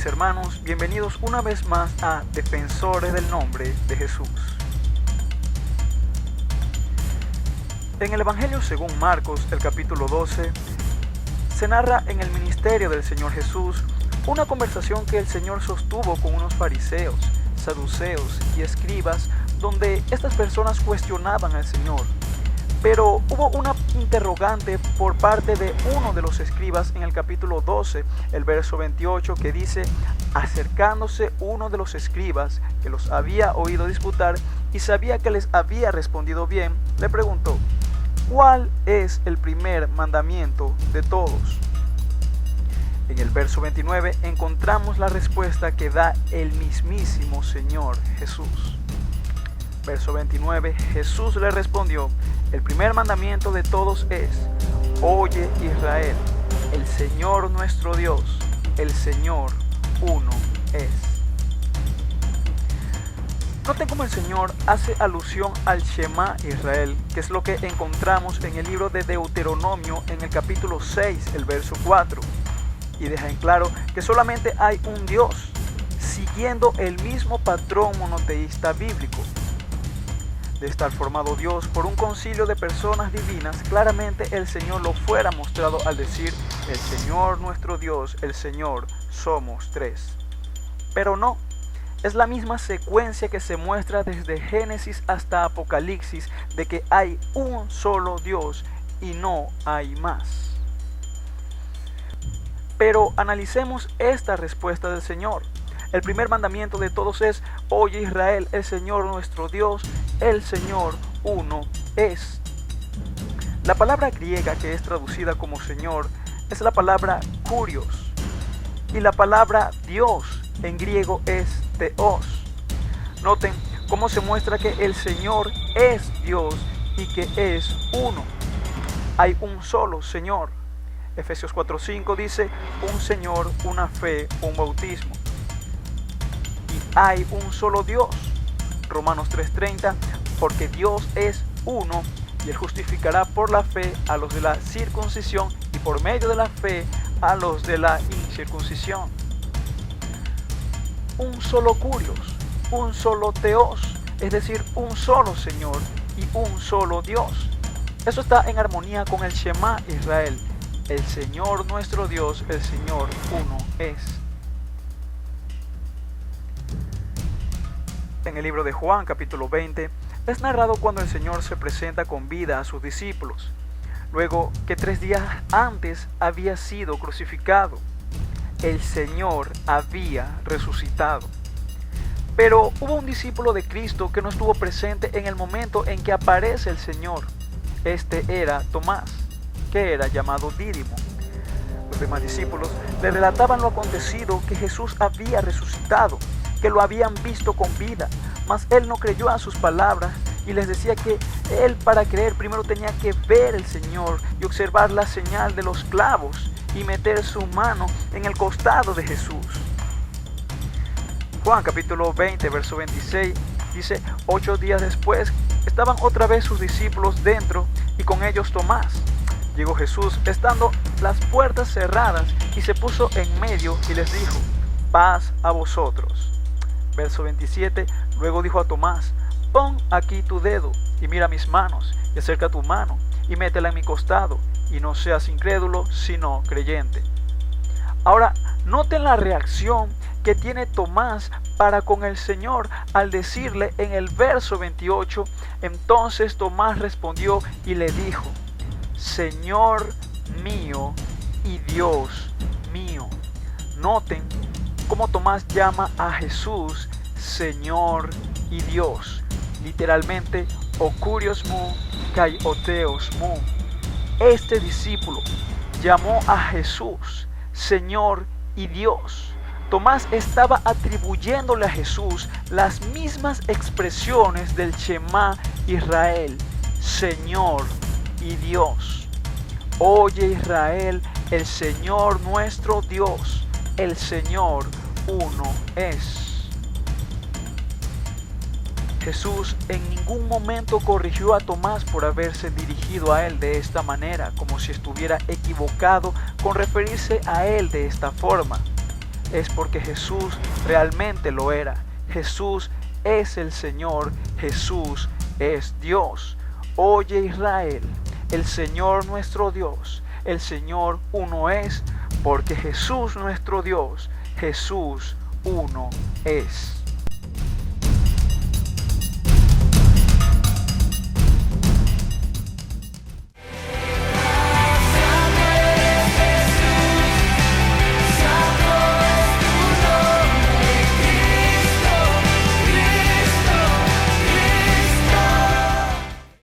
mis hermanos, bienvenidos una vez más a Defensores del Nombre de Jesús. En el Evangelio según Marcos, el capítulo 12, se narra en el ministerio del Señor Jesús una conversación que el Señor sostuvo con unos fariseos, saduceos y escribas, donde estas personas cuestionaban al Señor. Pero hubo una interrogante por parte de uno de los escribas en el capítulo 12, el verso 28, que dice: acercándose uno de los escribas que los había oído disputar y sabía que les había respondido bien, le preguntó: ¿cuál es el primer mandamiento de todos? En el verso 29 encontramos la respuesta que da el mismísimo Señor Jesús. Verso 29, Jesús le respondió: el primer mandamiento de todos es: oye Israel, el Señor nuestro Dios, el Señor uno es. Noten cómo el Señor hace alusión al Shema Israel, que es lo que encontramos en el libro de Deuteronomio en el capítulo 6, el verso 4. Y deja en claro que solamente hay un Dios, siguiendo el mismo patrón monoteísta bíblico. De estar formado Dios por un concilio de personas divinas, claramente el Señor lo fuera mostrado al decir: el Señor nuestro Dios, el Señor, somos tres. Pero no, es la misma secuencia que se muestra desde Génesis hasta Apocalipsis, de que hay un solo Dios y no hay más. Pero analicemos esta respuesta del Señor. El primer mandamiento de todos es: oye Israel, el Señor nuestro Dios, el Señor uno es. La palabra griega que es traducida como Señor es la palabra kurios, y la palabra Dios en griego es Theos. Noten cómo se muestra que el Señor es Dios y que es uno. Hay un solo Señor. Efesios 4:5 dice: un Señor, una fe, un bautismo. Y hay un solo Dios. Romanos 3:30, porque Dios es uno y Él justificará por la fe a los de la circuncisión y por medio de la fe a los de la incircuncisión. Un solo kurios, un solo Theos, es decir, un solo Señor y un solo Dios. Eso está en armonía con el Shema Israel. El Señor nuestro Dios, el Señor uno es. En el libro de Juan, capítulo 20, es narrado cuando el Señor se presenta con vida a sus discípulos, luego que 3 días antes había sido crucificado. El Señor había resucitado. Pero hubo un discípulo de Cristo que no estuvo presente en el momento en que aparece el Señor. Este era Tomás, que era llamado Dídimo. Los demás discípulos le relataban lo acontecido, que Jesús había resucitado, que lo habían visto con vida, mas él no creyó a sus palabras y les decía que él, para creer, primero tenía que ver al Señor y observar la señal de los clavos y meter su mano en el costado de Jesús. Juan capítulo 20, verso 26 dice: 8 días después estaban otra vez sus discípulos dentro y con ellos Tomás. Llegó Jesús estando las puertas cerradas y se puso en medio y les dijo: paz a vosotros. Verso 27, luego dijo a Tomás: pon aquí tu dedo y mira mis manos, y acerca tu mano y métela en mi costado, y no seas incrédulo sino creyente. Ahora, noten la reacción que tiene Tomás para con el Señor al decirle en el verso 28, entonces Tomás respondió y le dijo: Señor mío y Dios mío. Noten cómo Tomás llama a Jesús Señor y Dios, literalmente o kurios mu kai o theos mu. Este discípulo llamó a Jesús Señor y Dios. Tomás estaba atribuyéndole a Jesús las mismas expresiones del Shema Israel, Señor y Dios. Oye Israel, el Señor nuestro Dios, el Señor uno es. Jesús en ningún momento corrigió a Tomás por haberse dirigido a él de esta manera, como si estuviera equivocado con referirse a él de esta forma. es porque Jesús realmente lo era. Jesús es el Señor, Jesús es Dios. Oye Israel, el Señor nuestro Dios, el Señor uno es, porque Jesús nuestro Dios, Jesús uno es.